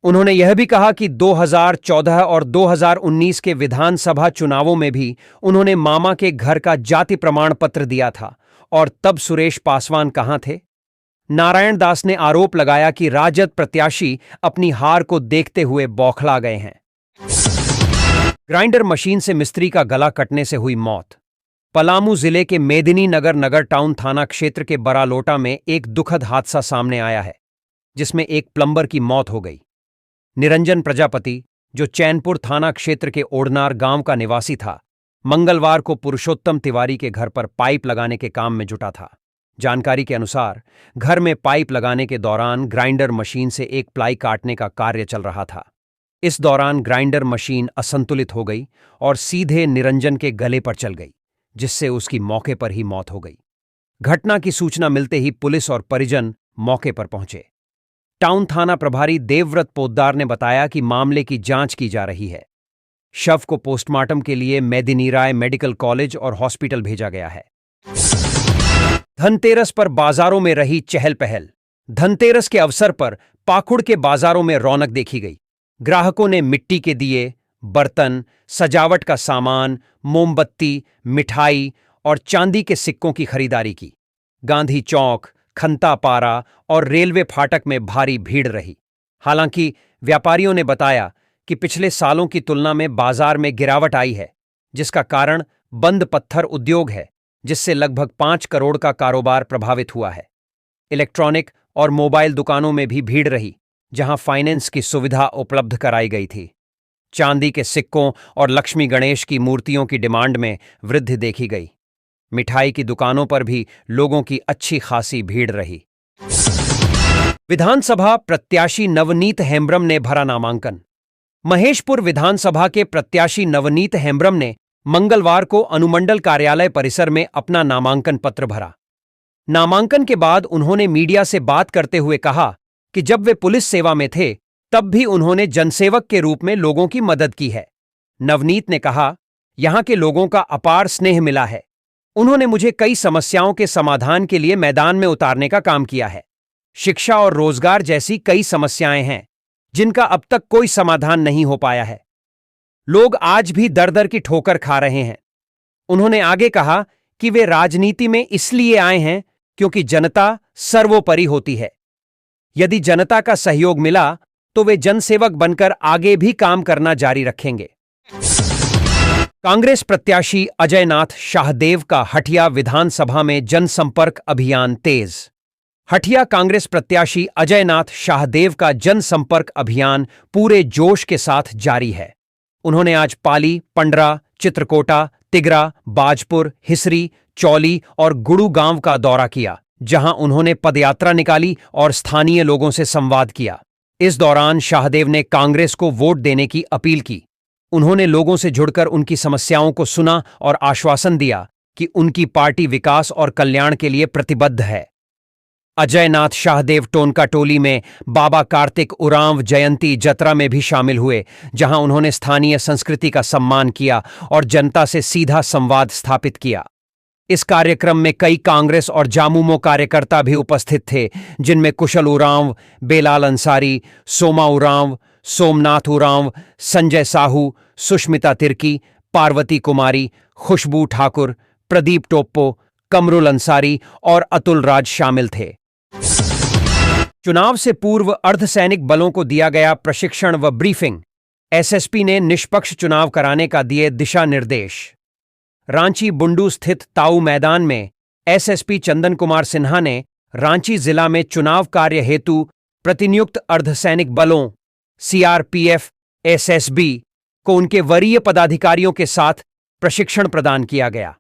उन्होंने यह भी कहा कि 2014 और 2019 के विधानसभा चुनावों में भी उन्होंने मामा के घर का जाति प्रमाण पत्र दिया था, और तब सुरेश पासवान कहां थे। नारायण दास ने आरोप लगाया कि राजद प्रत्याशी अपनी हार को देखते हुए बौखला गए हैं। ग्राइंडर मशीन से मिस्त्री का गला कटने से हुई मौत। पलामू जिले के मेदिनी नगर नगर टाउन थाना क्षेत्र के बरालोटा में एक दुखद हादसा सामने आया है, जिसमें एक प्लम्बर की मौत हो गई। निरंजन प्रजापति, जो चैनपुर थाना क्षेत्र के ओडनार गांव का निवासी था, मंगलवार को पुरुषोत्तम तिवारी के घर पर पाइप लगाने के काम में जुटा था। जानकारी के अनुसार घर में पाइप लगाने के दौरान ग्राइंडर मशीन से एक प्लाई काटने का कार्य चल रहा था। इस दौरान ग्राइंडर मशीन असंतुलित हो गई और सीधे निरंजन के गले पर चल गई, जिससे उसकी मौके पर ही मौत हो गई। घटना की सूचना मिलते ही पुलिस और परिजन मौके पर पहुंचे। टाउन थाना प्रभारी देवव्रत पोद्दार ने बताया कि मामले की जांच की जा रही है। शव को पोस्टमार्टम के लिए मेदिनीराय मेडिकल कॉलेज और हॉस्पिटल भेजा गया है। धनतेरस पर बाजारों में रही चहल पहल। धनतेरस के अवसर पर पाकुड़ के बाजारों में रौनक देखी गई। ग्राहकों ने मिट्टी के दिए, बर्तन, सजावट का सामान, मोमबत्ती, मिठाई और चांदी के सिक्कों की खरीदारी की। गांधी चौक, खंतापारा और रेलवे फाटक में भारी भीड़ रही। हालांकि व्यापारियों ने बताया कि पिछले सालों की तुलना में बाजार में गिरावट आई है, जिसका कारण बंद पत्थर उद्योग है, जिससे लगभग 5 करोड़ का कारोबार प्रभावित हुआ है। इलेक्ट्रॉनिक और मोबाइल दुकानों में भी भीड़ रही, जहां फाइनेंस की सुविधा उपलब्ध कराई गई थी। चांदी के सिक्कों और लक्ष्मी गणेश की मूर्तियों की डिमांड में वृद्धि देखी गई। मिठाई की दुकानों पर भी लोगों की अच्छी खासी भीड़ रही। विधानसभा प्रत्याशी नवनीत हेम्ब्रम ने भरा नामांकन। महेशपुर विधानसभा के प्रत्याशी नवनीत हेम्ब्रम ने मंगलवार को अनुमंडल कार्यालय परिसर में अपना नामांकन पत्र भरा। नामांकन के बाद उन्होंने मीडिया से बात करते हुए कहा कि जब वे पुलिस सेवा में थे तब भी उन्होंने जनसेवक के रूप में लोगों की मदद की है। नवनीत ने कहा, यहां के लोगों का अपार स्नेह मिला है। उन्होंने मुझे कई समस्याओं के समाधान के लिए मैदान में उतारने का काम किया है। शिक्षा और रोजगार जैसी कई समस्याएं हैं जिनका अब तक कोई समाधान नहीं हो पाया है। लोग आज भी दर दर की ठोकर खा रहे हैं। उन्होंने आगे कहा कि वे राजनीति में इसलिए आए हैं क्योंकि जनता सर्वोपरि होती है। यदि जनता का सहयोग मिला तो वे जनसेवक बनकर आगे भी काम करना जारी रखेंगे। कांग्रेस प्रत्याशी अजय नाथ शाहदेव का हटिया विधानसभा में जनसंपर्क अभियान तेज। हटिया कांग्रेस प्रत्याशी अजय नाथ शाहदेव का जनसंपर्क अभियान पूरे जोश के साथ जारी है। उन्होंने आज पाली, पंडरा, चित्रकोटा, तिगरा, बाजपुर, हिसरी, चौली और गुड़गांव का दौरा किया, जहां उन्होंने पदयात्रा निकाली और स्थानीय लोगों से संवाद किया। इस दौरान शाहदेव ने कांग्रेस को वोट देने की अपील की। उन्होंने लोगों से जुड़कर उनकी समस्याओं को सुना और आश्वासन दिया कि उनकी पार्टी विकास और कल्याण के लिए प्रतिबद्ध है। अजय नाथ शाहदेव टोनका टोली में बाबा कार्तिक उरांव जयंती जत्रा में भी शामिल हुए, जहां उन्होंने स्थानीय संस्कृति का सम्मान किया और जनता से सीधा संवाद स्थापित किया। इस कार्यक्रम में कई कांग्रेस और जामुमो कार्यकर्ता भी उपस्थित थे, जिनमें कुशल उरांव, बेलाल अंसारी, सोमा उरांव, सोमनाथ उरांव, संजय साहू, सुष्मिता तिर्की, पार्वती कुमारी, खुशबू ठाकुर, प्रदीप टोप्पो, कमरुल अंसारी और अतुल राज शामिल थे। चुनाव से पूर्व अर्धसैनिक बलों को दिया गया प्रशिक्षण व ब्रीफिंग। एसएसपी ने निष्पक्ष चुनाव कराने का दिए दिशा निर्देश। रांची बुंडू स्थित ताऊ मैदान में एसएसपी चंदन कुमार सिन्हा ने रांची जिला में चुनाव कार्य हेतु प्रतिनियुक्त अर्धसैनिक बलों सीआरपीएफ, एसएसबी को उनके वरीय पदाधिकारियों के साथ प्रशिक्षण प्रदान किया गया।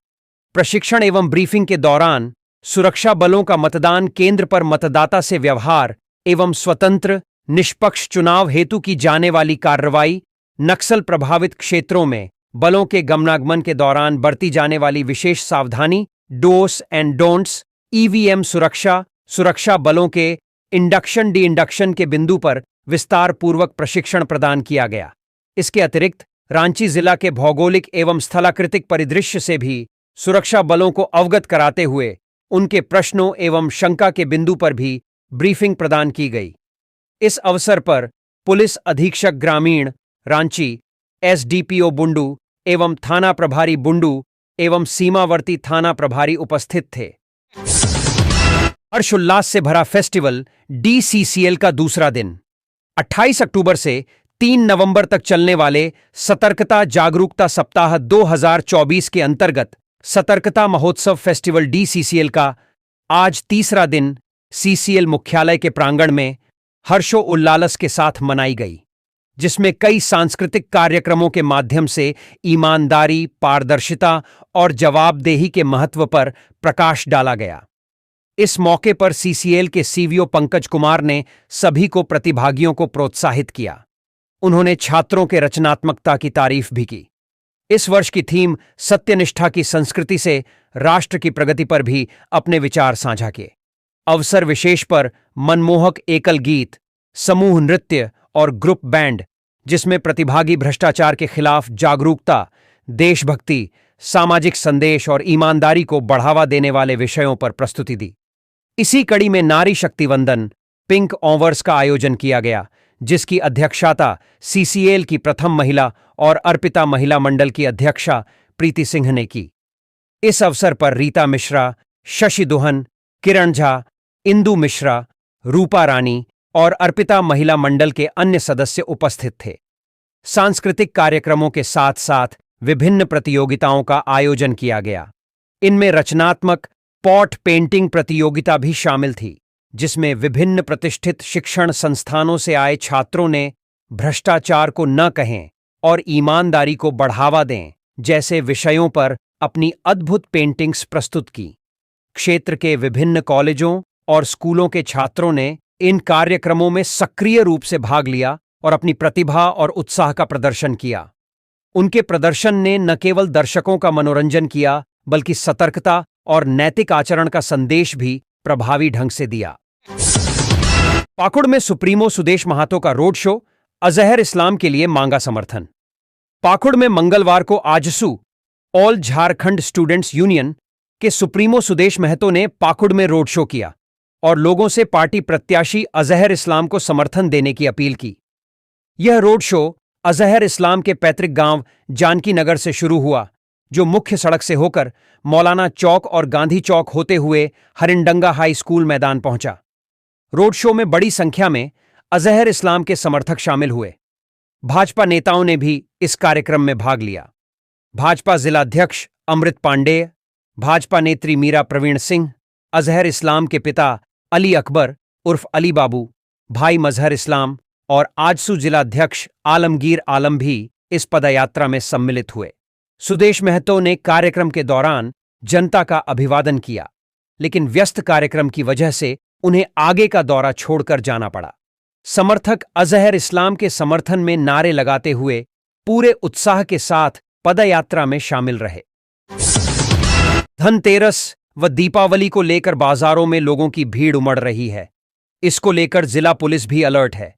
प्रशिक्षण एवं ब्रीफिंग के दौरान सुरक्षा बलों का मतदान केंद्र पर मतदाता से व्यवहार एवं स्वतंत्र निष्पक्ष चुनाव हेतु की जाने वाली कार्रवाई, नक्सल प्रभावित क्षेत्रों में बलों के गमनागमन के दौरान बरती जाने वाली विशेष सावधानी, डोस एंड डोंट्स, ईवीएम सुरक्षा, सुरक्षा बलों के इंडक्शन डी इंडक्शन के बिंदु पर विस्तार पूर्वक प्रशिक्षण प्रदान किया गया। इसके अतिरिक्त रांची जिला के भौगोलिक एवं स्थलाकृतिक परिदृश्य से भी सुरक्षा बलों को अवगत कराते हुए उनके प्रश्नों एवं शंका के बिंदु पर भी ब्रीफिंग प्रदान की गई। इस अवसर पर पुलिस अधीक्षक ग्रामीण रांची, एसडीपीओ बुंडू एवं थाना प्रभारी बुंडू एवं सीमावर्ती थाना प्रभारी उपस्थित थे। हर्षोल्लास से भरा फेस्टिवल डीसीसीएल का दूसरा दिन। 28 अक्टूबर से 3 नवंबर तक चलने वाले सतर्कता जागरूकता सप्ताह 2024 के अंतर्गत सतर्कता महोत्सव फेस्टिवल डीसीसीएल का आज तीसरा दिन सीसीएल मुख्यालय के प्रांगण में हर्षोल्लास के साथ मनाई गई, जिसमें कई सांस्कृतिक कार्यक्रमों के माध्यम से ईमानदारी, पारदर्शिता और जवाबदेही के महत्व पर प्रकाश डाला गया। इस मौके पर सीसीएल के सीवीओ पंकज कुमार ने सभी को प्रतिभागियों को प्रोत्साहित किया। उन्होंने छात्रों के रचनात्मकता की तारीफ भी की। इस वर्ष की थीम सत्यनिष्ठा की संस्कृति से राष्ट्र की प्रगति पर भी अपने विचार साझा किए। अवसर विशेष पर मनमोहक एकल गीत, समूह नृत्य और ग्रुप बैंड, जिसमें प्रतिभागी भ्रष्टाचार के खिलाफ जागरूकता, देशभक्ति, सामाजिक संदेश और ईमानदारी को बढ़ावा देने वाले विषयों पर प्रस्तुति दी। इसी कड़ी में नारी शक्ति वंदन पिंक ऑवर्स का आयोजन किया गया, जिसकी अध्यक्षता सीसीएल की प्रथम महिला और अर्पिता महिला मंडल की अध्यक्षा प्रीति सिंह ने की। इस अवसर पर रीता मिश्रा, शशि दुहन, किरण झा, इंदु मिश्रा, रूपा रानी और अर्पिता महिला मंडल के अन्य सदस्य उपस्थित थे। सांस्कृतिक कार्यक्रमों के साथ साथ विभिन्न प्रतियोगिताओं का आयोजन किया गया। इनमें रचनात्मक पॉट पेंटिंग प्रतियोगिता भी शामिल थी, जिसमें विभिन्न प्रतिष्ठित शिक्षण संस्थानों से आए छात्रों ने भ्रष्टाचार को न कहें और ईमानदारी को बढ़ावा दें जैसे विषयों पर अपनी अद्भुत पेंटिंग्स प्रस्तुत की। क्षेत्र के विभिन्न कॉलेजों और स्कूलों के छात्रों ने इन कार्यक्रमों में सक्रिय रूप से भाग लिया और अपनी प्रतिभा और उत्साह का प्रदर्शन किया। उनके प्रदर्शन ने न केवल दर्शकों का मनोरंजन किया बल्कि सतर्कता और नैतिक आचरण का संदेश भी प्रभावी ढंग से दिया। पाकुड़ में सुप्रीमो सुदेश महातो का रोड शो, अजहर इस्लाम के लिए मांगा समर्थन। पाकुड़ में मंगलवार को AJSU all Jharkhand students union के सुप्रीमो सुदेश महतो ने पाकुड़ में रोड शो किया और लोगों से पार्टी प्रत्याशी अजहर इस्लाम को समर्थन देने की अपील की। यह रोड शो अजहर इस्लाम के पैतृक गांव जानकी नगर से शुरू हुआ, जो मुख्य सड़क से होकर मौलाना चौक और गांधी चौक होते हुए हरिंडंगा हाई स्कूल मैदान पहुंचा। रोड शो में बड़ी संख्या में अजहर इस्लाम के समर्थक शामिल हुए। भाजपा नेताओं ने भी इस कार्यक्रम में भाग लिया। भाजपा जिलाध्यक्ष अमृत पांडेय, भाजपा नेत्री मीरा प्रवीण सिंह, अजहर इस्लाम के पिता अली अकबर उर्फ अली बाबू, भाई मजहर इस्लाम और आजसू जिलाध्यक्ष आलमगीर आलम भी इस पदयात्रा में सम्मिलित हुए। सुदेश महतो ने कार्यक्रम के दौरान जनता का अभिवादन किया, लेकिन व्यस्त कार्यक्रम की वजह से उन्हें आगे का दौरा छोड़कर जाना पड़ा। समर्थक अजहर इस्लाम के समर्थन में नारे लगाते हुए पूरे उत्साह के साथ पदयात्रा में शामिल रहे। धनतेरस व दीपावली को लेकर बाजारों में लोगों की भीड़ उमड़ रही है। इसको लेकर जिला पुलिस भी अलर्ट है।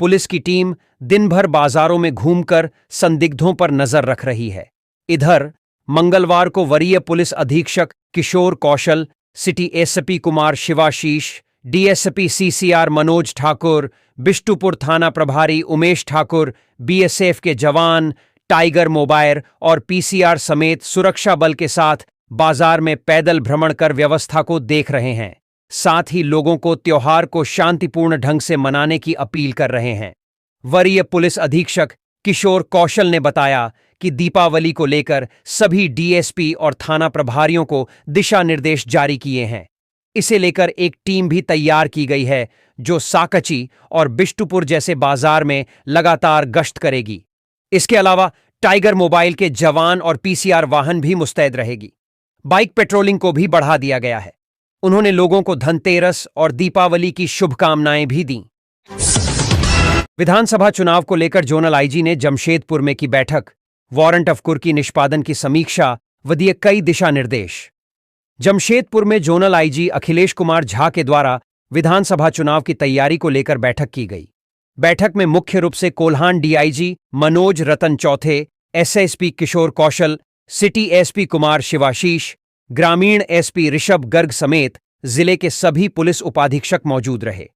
पुलिस की टीम दिन भर बाजारों में घूमकर संदिग्धों पर नजर रख रही है। इधर मंगलवार को वरीय पुलिस अधीक्षक Kishore Kaushal, city SP Kumar Shivashish, DSP CCR Manoj Thakur, Bistupur थाना प्रभारी उमेश ठाकुर, बीएसएफ के जवान, टाइगर मोबाइल और पीसीआर समेत सुरक्षा बल के साथ बाजार में पैदल भ्रमण कर व्यवस्था को देख रहे हैं। साथ ही लोगों को त्योहार को शांतिपूर्ण ढंग से मनाने की अपील कर रहे हैं। वरीय पुलिस अधीक्षक किशोर कौशल ने बताया कि दीपावली को लेकर सभी डीएसपी और थाना प्रभारियों को दिशा निर्देश जारी किए हैं। इसे लेकर एक टीम भी तैयार की गई है, जो साकची और बिष्टुपुर जैसे बाजार में लगातार गश्त करेगी। इसके अलावा टाइगर मोबाइल के जवान और पीसीआर वाहन भी मुस्तैद रहेगी। बाइक पेट्रोलिंग को भी बढ़ा दिया गया है। उन्होंने लोगों को धनतेरस और दीपावली की शुभकामनाएं भी दी। विधानसभा चुनाव को लेकर जोनल आईजी ने जमशेदपुर में की बैठक, वारंट ऑफ कुर्की निष्पादन की समीक्षा व दिए कई दिशा निर्देश। जमशेदपुर में जोनल आईजी अखिलेश कुमार झा के द्वारा विधानसभा चुनाव की तैयारी को लेकर बैठक की गई। बैठक में मुख्य रूप से कोल्हान डीआईजी मनोज रतन चौथे, एसएसपी किशोर कौशल, सिटी एसपी कुमार शिवाशीष, ग्रामीण एसपी ऋषभ गर्ग समेत जिले के सभी पुलिस उपाधीक्षक मौजूद रहे।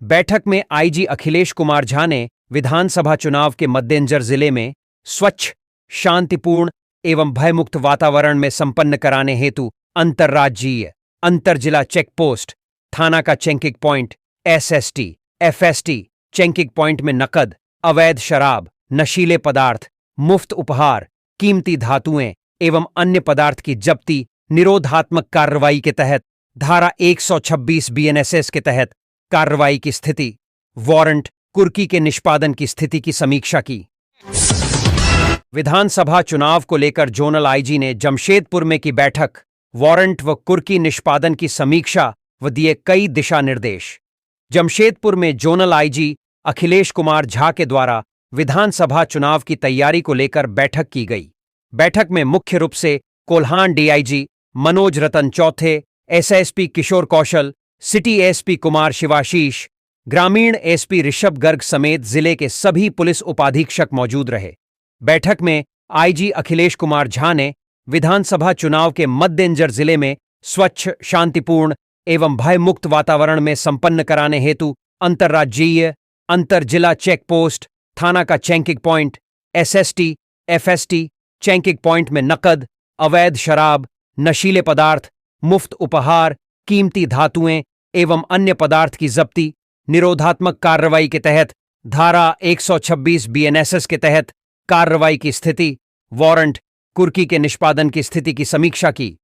बैठक में आईजी अखिलेश कुमार झा ने विधानसभा चुनाव के मद्देनजर जिले में स्वच्छ, शांतिपूर्ण एवं भयमुक्त वातावरण में संपन्न कराने हेतु अंतर्राज्यीय, अंतरजिला चेक पोस्ट, थाना का checking point, SST, FST checking point में नकद, अवैध शराब, नशीले पदार्थ, मुफ्त उपहार, कीमती धातुएं एवं अन्य पदार्थ की जब्ती निरोधात्मक कार्रवाई के तहत धारा 126 बीएनएसएस के तहत कार्रवाई की स्थिति, वारंट कुर्की के निष्पादन की स्थिति की समीक्षा की। विधानसभा चुनाव को लेकर जोनल आईजी ने जमशेदपुर में की बैठक, वारंट व कुर्की निष्पादन की समीक्षा व दिए कई दिशा निर्देश। जमशेदपुर में जोनल आईजी अखिलेश कुमार झा के द्वारा विधानसभा चुनाव की तैयारी को लेकर बैठक की गई। बैठक में मुख्य रूप से कोल्हान डीआईजी मनोज रतन चौथे, एसएसपी किशोर कौशल, सिटी एसपी कुमार शिवाशीष, ग्रामीण एसपी ऋषभ गर्ग समेत जिले के सभी पुलिस उपाधीक्षक मौजूद रहे। बैठक में आईजी अखिलेश कुमार झा ने विधानसभा चुनाव के मद्देनजर जिले में स्वच्छ, शांतिपूर्ण एवं भयमुक्त वातावरण में संपन्न कराने हेतु अंतर्राज्यीय, अंतरजिला चेक पोस्ट, थाना का checking point, SST, FST checking point में नकद, अवैध शराब, नशीले पदार्थ, मुफ्त उपहार, कीमती धातुएं एवं अन्य पदार्थ की जब्ती निरोधात्मक कार्रवाई के तहत धारा 126 बीएनएसएस के तहत कार्रवाई की स्थिति, वारंट कुर्की के निष्पादन की स्थिति की समीक्षा की।